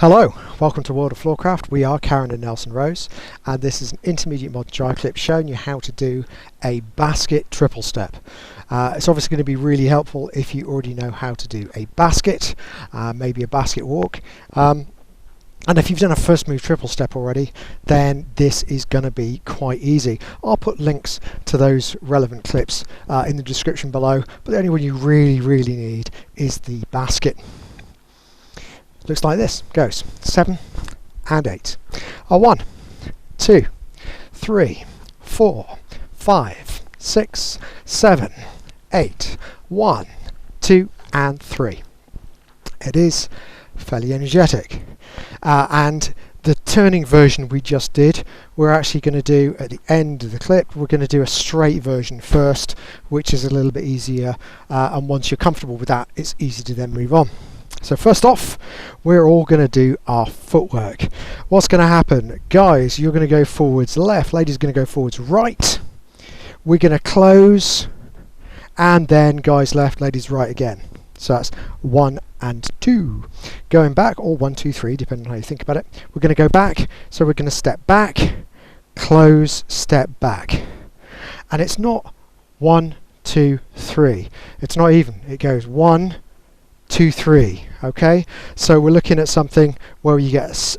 Hello, welcome to World of Floorcraft. We are Karen and Nelson Rose, and this is an Intermediate Modern Jive Clip showing you how to do a basket triple step. It's obviously going to be really helpful if you already know how to do a basket, maybe a basket walk. And if you've done a first move triple step already, then this is going to be quite easy. I'll put links to those relevant clips in the description below, but the only one you really need is the basket. Looks like this. Goes 7 and 8. 1, 2, 3, 4, 5, 6, 7, 8. 1, 2 and 3. It is fairly energetic. And the turning version we just did, we're actually going to do at the end of the clip. We're going to do a straight version first, which is a little bit easier, and once you're comfortable with that, it's easy to then move on. So first off, we're all going to do our footwork. What's going to happen? Guys, you're going to go forwards left, ladies are going to go forwards right. We're going to close, and then guys left, ladies right again. So that's 1 and 2. Going back, or 1, 2, 3, depending on how you think about it. We're going to go back, so we're going to step back, close, step back. And it's not 1, 2, 3. It's not even. It goes 1, 2, 3. Okay, so we're looking at something where you get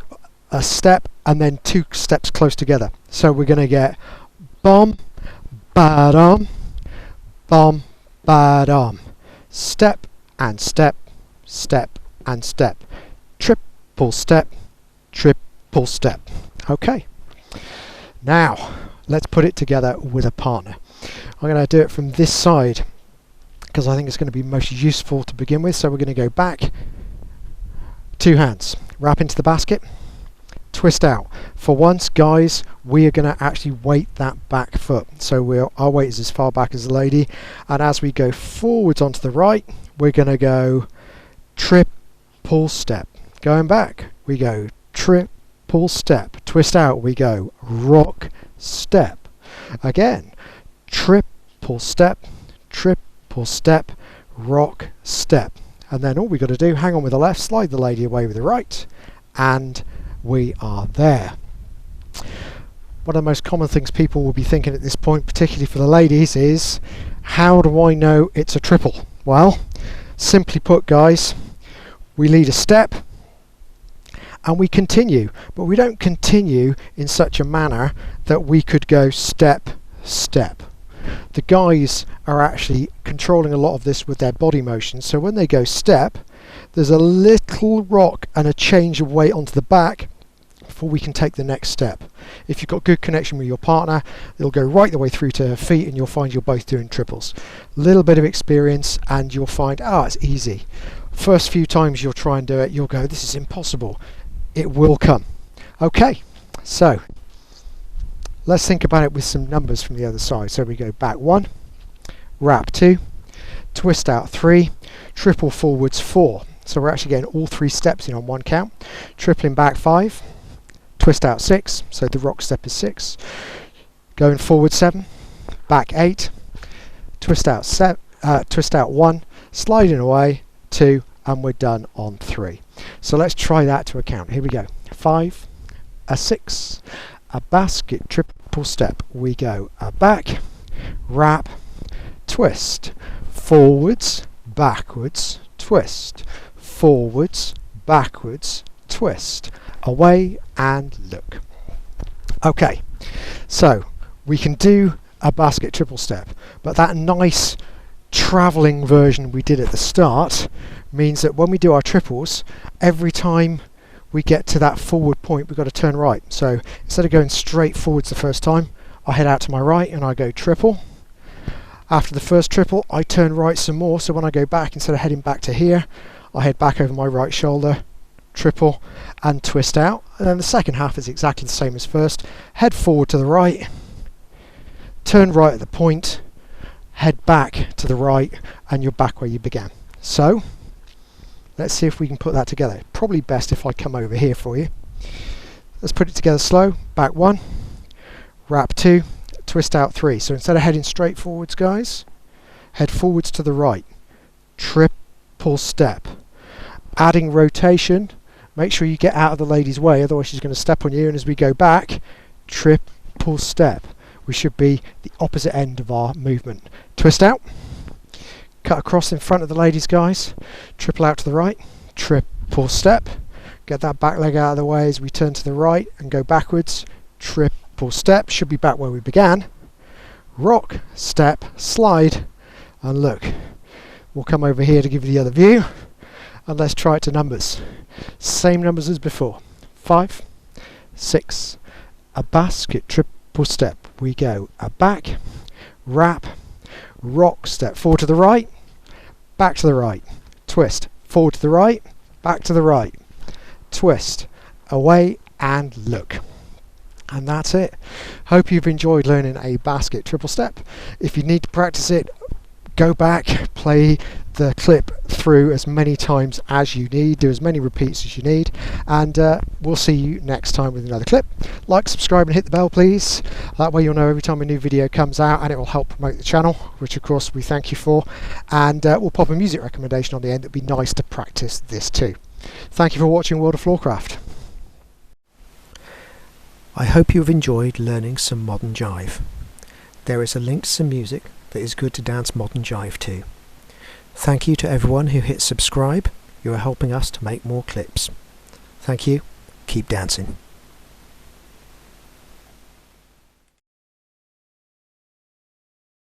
a step and then 2 steps close together. So we're going to get bom, ba-dum, bom, ba-dum, step and step, step and step, triple step, triple step. Okay, now let's put it together with a partner. I'm going to do it from this side because I think it's going to be most useful to begin with. So we're going to go back, 2 hands, wrap into the basket, twist out. For once, guys, we are going to actually weight that back foot. So our weight is as far back as the lady, and as we go forwards onto the right, we're going to go triple step. Going back, we go triple step. Twist out, we go rock step. Again, triple step, triple step, rock step. And then all we got to do, hang on with the left, slide the lady away with the right, and we are there. One of the most common things people will be thinking at this point, particularly for the ladies, is how do I know it's a triple? Well, simply put, guys, we lead a step and we continue, but we don't continue in such a manner that we could go step, step. The guys are actually controlling a lot of this with their body motion, so when they go step, there's a little rock and a change of weight onto the back before we can take the next step. If you've got good connection with your partner, it'll go right the way through to her feet and you'll find you're both doing triples. Little bit of experience and you'll find, it's easy. First few times you'll try and do it, you'll go, this is impossible. It will come. Okay, so let's think about it with some numbers from the other side. So we go back 1, wrap 2, twist out 3, triple forwards 4. So we're actually getting all 3 steps in on one count. Tripling back 5, twist out 6, so the rock step is 6. Going forward 7, back 8, twist out 1, sliding away 2, and we're done on 3. So let's try that to account. Here we go. 5, a 6, a basket triple step. We go a back, wrap, twist, forwards, backwards, twist, forwards, backwards, twist, away and look. Okay, so we can do a basket triple step, but that nice travelling version we did at the start means that when we do our triples, every time we get to that forward point, we've got to turn right. So instead of going straight forwards the first time, I head out to my right and I go triple. After the first triple, I turn right some more. So when I go back, instead of heading back to here, I head back over my right shoulder, triple, and twist out. And then the second half is exactly the same as first. Head forward to the right, turn right at the point, head back to the right, and you're back where you began. So let's see if we can put that together. Probably best if I come over here for you. Let's put it together slow. Back 1, wrap 2, twist out 3. So instead of heading straight forwards, guys, head forwards to the right. Triple step. Adding rotation Make sure you get out of the lady's way, otherwise she's going to step on you, and as we go back, triple step. We should be the opposite end of our movement. Twist out, cut across in front of the ladies, guys, triple out to the right, triple step, get that back leg out of the way as we turn to the right and go backwards, triple step, should be back where we began, rock, step, slide, and look. We'll come over here to give you the other view, and let's try it to numbers. Same numbers as before. 5, 6, a basket, triple step. We go a back, wrap, rock, step forward to the right, back to the right, twist, forward to the right, back to the right, twist, away, and look. And that's it. Hope you've enjoyed learning a basket triple step. If you need to practice it, go back, play the clip through as many times as you need, do as many repeats as you need, and we'll see you next time with another clip. Like, subscribe and hit the bell please, that way you'll know every time a new video comes out, and it will help promote the channel, which of course we thank you for, and we'll pop a music recommendation on the end. It'd be nice to practice this too. Thank you for watching World of Floorcraft. I hope you've enjoyed learning some modern jive. There is a link to some music that is good to dance modern jive to. Thank you to everyone who hit subscribe. You are helping us to make more clips. Thank you. Keep dancing.